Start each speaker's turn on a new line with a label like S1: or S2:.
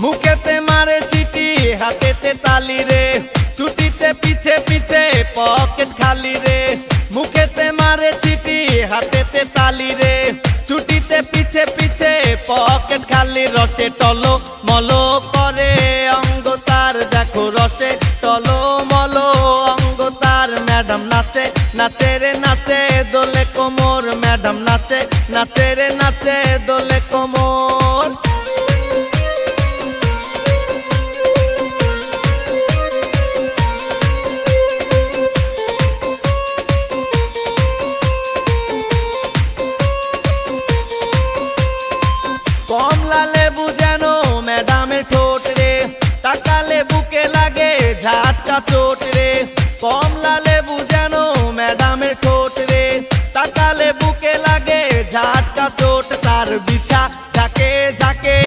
S1: মুখেতে মারে চিটি হাতেতে তালি রে, ছুটিতে পিছে পিছে পকেট খালি রে। মুখেতে মারে চিটি হাতেতে তালি রে, ছুটিতে পিছে পিছে পকেট খালি। রসে টলো মলো করে অঙ্গ তার, দেখো রসে টলো মলো অঙ্গ তার। ম্যাডাম নাচে নাচে রে নাচে দোলে কোমর, ম্যাডাম নাচে নাচে রে নাচে দোলে কোমর। কমলা লেবু যেন ম্যাডামের ঠোঁট রে, তাকালে বুকে লাগে ঝাটকা চোট রে। কমলা লেবু যেন ম্যাডামের ঠোঁট রে, তাকালে বুকে লাগে ঝাটকা চোট। তার